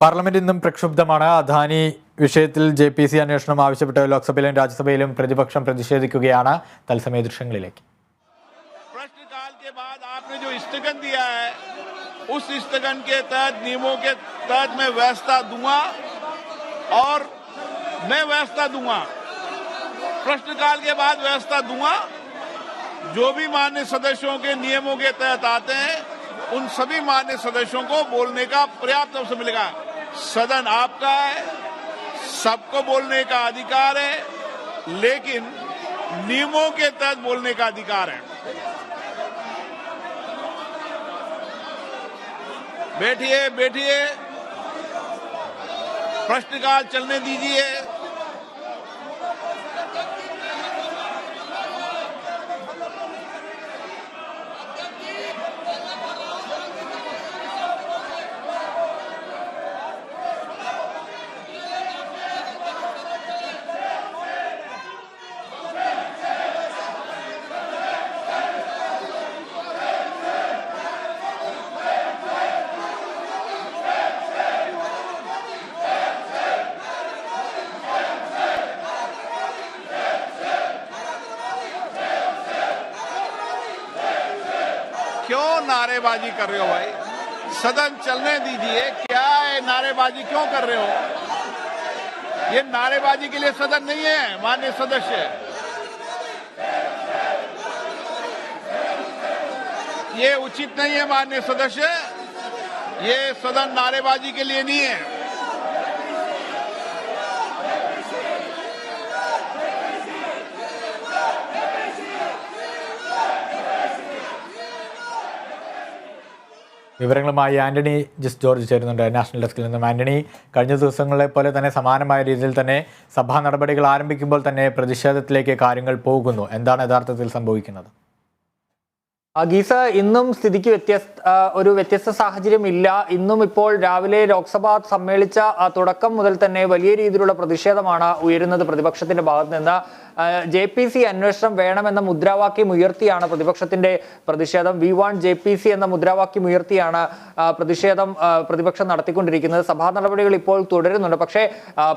Parliament ഇന്നും പ്രക്ഷുബ്ധമാണ്. അദാനി വിഷയത്തിൽ JPC അന്വേഷണം ആവശ്യപ്പെട്ട് ലോക്സഭയിലും രാജ്യസഭയിലും പ്രതിപക്ഷം പ്രതിഷേധിക്കുകയാണ്. തത്സമയ ദൃശ്യങ്ങളിലേക്ക്. प्रश्नकाल के बाद आपने जो स्थगन दिया है, उस स्थगन के तहत नियमों के तहत मैं व्यवस्था दूंगा और मैं व्यवस्था दूंगा। प्रश्नकाल के बाद व्यवस्था दूंगा। जो भी मान्य सदस्यों के नियमों के तहत आते हैं, उन सभी मान्य सदस्यों को बोलने का पर्याप्त अवसर मिलेगा। सदन आपका है, सबको बोलने का अधिकार है, लेकिन नियमों के तहत बोलने का अधिकार है। बैठिए बैठिए, प्रश्नकाल चलने दीजिए। क्यों नारेबाजी कर रहे हो भाई? सदन चलने दीजिए। क्या है नारेबाजी क्यों कर रहे हो? ये नारेबाजी के लिए सदन नहीं है माननीय सदस्य। ये उचित नहीं है माननीय सदस्य। ये सदन नारेबाजी के लिए नहीं है। വിവരങ്ങളുമായി ആന്റണി ജിസ് ജോർജ് ചേരുന്നുണ്ട് നാഷണൽ ഡെസ്കിൽ നിന്നും. ആന്റണി, കഴിഞ്ഞ ദിവസങ്ങളെ പോലെ തന്നെ സമാനമായ രീതിയിൽ തന്നെ സഭാ നടപടികൾ ആരംഭിക്കുമ്പോൾ തന്നെ പ്രതിഷേധത്തിലേക്ക് കാര്യങ്ങൾ പോകുന്നു. എന്താണ് യഥാർത്ഥത്തിൽ സംഭവിക്കുന്നത്? ഗീസ, ഇന്നും സ്ഥിതിക്ക് ഒരു വ്യത്യസ്ത സാഹചര്യം ഇല്ല. ഇന്നും ഇപ്പോൾ രാവിലെ ലോക്സഭ സമ്മേളിച്ച തുടക്കം മുതൽ തന്നെ വലിയ രീതിയിലുള്ള പ്രതിഷേധമാണ് ഉയരുന്നത് പ്രതിപക്ഷത്തിന്റെ ഭാഗത്ത് നിന്ന്. JPC അന്വേഷണം വേണമെന്ന മുദ്രാവാക്യം ഉയർത്തിയാണ് പ്രതിപക്ഷത്തിന്റെ പ്രതിഷേധം. We want JPC എന്ന മുദ്രാവാക്യം ഉയർത്തിയാണ് പ്രതിപക്ഷം നടത്തിക്കൊണ്ടിരിക്കുന്നത്. സഭാ നടപടികൾ ഇപ്പോൾ തുടരുന്നുണ്ട്. പക്ഷേ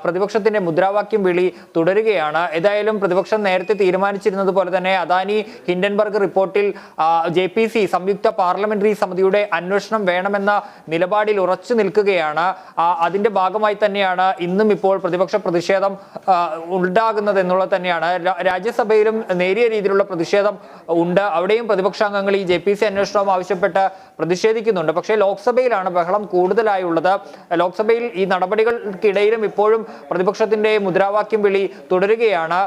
പ്രതിപക്ഷത്തിന്റെ മുദ്രാവാക്യം വിളി തുടരുകയാണ്. ഏതായാലും പ്രതിപക്ഷം നേരത്തെ തീരുമാനിച്ചിരുന്നത് പോലെ തന്നെ അദാനി ഹിൻഡൻബർഗ് റിപ്പോർട്ടിൽ JPC സംയുക്ത പാർലമെന്ററി സമിതിയുടെ അന്വേഷണം വേണമെന്ന നിലപാടിൽ ഉറച്ചു നിൽക്കുകയാണ്. അതിന്റെ ഭാഗമായി തന്നെയാണ് ഇന്നും ഇപ്പോൾ പ്രതിപക്ഷ പ്രതിഷേധം ഉണ്ടാകുന്നത് എന്നുള്ളത് തന്നെയാണ്. രാജ്യസഭയിലും നേരിയ രീതിയിലുള്ള പ്രതിഷേധം ഉണ്ട്. അവിടെയും പ്രതിപക്ഷാംഗങ്ങൾ ഈ JPC അന്വേഷണം ആവശ്യപ്പെട്ട് പ്രതിഷേധിക്കുന്നുണ്ട്. പക്ഷേ ലോക്സഭയിലാണ് ബഹളം കൂടുതലായുള്ളത്. ലോക്സഭയിൽ ഈ നടപടികൾക്കിടയിലും ഇപ്പോഴും പ്രതിപക്ഷത്തിന്റെ മുദ്രാവാക്യം വിളി തുടരുകയാണ്.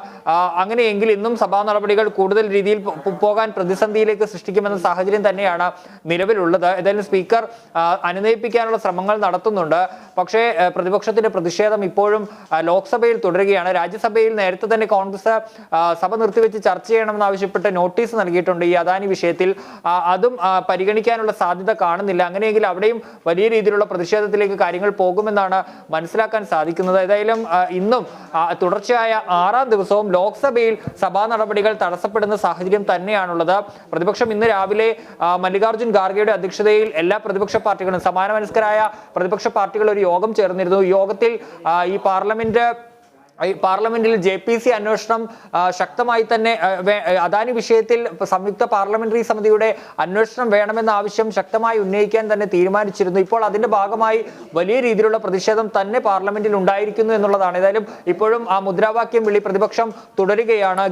അങ്ങനെയെങ്കിൽ ഇന്നും സഭാ നടപടികൾ കൂടുതൽ രീതിയിൽ പോകാൻ പ്രതിസന്ധിയിലേക്ക് സൃഷ്ടിക്കുമെന്ന സാഹചര്യം തന്നെയാണ് നിലവിലുള്ളത്. ഏതായാലും സ്പീക്കർ അനുനയിപ്പിക്കാനുള്ള ശ്രമങ്ങൾ നടത്തുന്നുണ്ട്. പക്ഷേ പ്രതിപക്ഷത്തിന്റെ പ്രതിഷേധം ഇപ്പോഴും ലോക്സഭയിൽ തുടരുകയാണ്. രാജ്യസഭയിൽ നേരത്തെ തന്നെ കോൺഗ്രസ് സഭ നിർത്തിവെച്ച് ചർച്ച ചെയ്യണമെന്ന് ആവശ്യപ്പെട്ട് നോട്ടീസ് നൽകിയിട്ടുണ്ട് ഈ അദാനി വിഷയത്തിൽ. അതും പരിഗണിക്കാനുള്ള സാധ്യത കാണുന്നില്ല. അങ്ങനെയെങ്കിൽ അവിടെയും വലിയ രീതിയിലുള്ള പ്രതിഷേധത്തിലേക്ക് കാര്യങ്ങൾ പോകുമെന്നാണ് മനസ്സിലാക്കാൻ സാധിക്കുന്നത്. ഏതായാലും ഇന്നും തുടർച്ചയായ 6ാം ദിവസവും ലോക്സഭയിൽ സഭാ നടപടികൾ തടസ്സപ്പെടുന്ന സാഹചര്യം തന്നെയാണുള്ളത്. പ്രതിപക്ഷം ഇന്ന് രാവിലെ മല്ലികാർജ്ജുൻ ഖാർഗെയുടെ അധ്യക്ഷതയിൽ എല്ലാ പ്രതിപക്ഷ പാർട്ടികളും സമാനമനസ്കരായ പ്രതിപക്ഷ പാർട്ടികൾ ഒരു യോഗം ചേർന്നിരുന്നു. ഈ യോഗത്തിൽ പാർലമെന്റിൽ JPC അന്വേഷണം ശക്തമായി തന്നെ അദാനി വിഷയത്തിൽ സംയുക്ത പാർലമെന്ററി സമിതിയുടെ അന്വേഷണം വേണമെന്ന ആവശ്യം ശക്തമായി ഉന്നയിക്കാൻ തന്നെ തീരുമാനിച്ചിരുന്നു. ഇപ്പോൾ അതിന്റെ ഭാഗമായി വലിയ രീതിയിലുള്ള പ്രതിഷേധം തന്നെ പാർലമെന്റിൽ ഉണ്ടായിരിക്കുന്നു എന്നുള്ളതാണ്. ഏതായാലും ഇപ്പോഴും ആ മുദ്രാവാക്യം വിളി പ്രതിപക്ഷം തുടരുകയാണ്.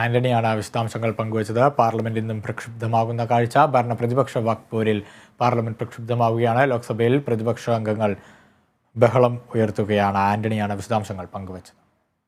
ആന്റണിയാണ് വിശദാംശങ്ങൾ പങ്കുവച്ചത്. പാർലമെന്റ് ഇന്നും പ്രക്ഷുബ്ധമാകുന്ന കാഴ്ച. ഭരണ പ്രതിപക്ഷ വാക്പോരിൽ പാർലമെന്റ് പ്രക്ഷുബ്ധമാവുകയാണ്. ലോക്സഭയിൽ പ്രതിപക്ഷ അംഗങ്ങൾ ബഹളം ഉയർത്തുകയാണ്. ആന്റണിയാണ് വിശദാംശങ്ങൾ പങ്കുവച്ചത്.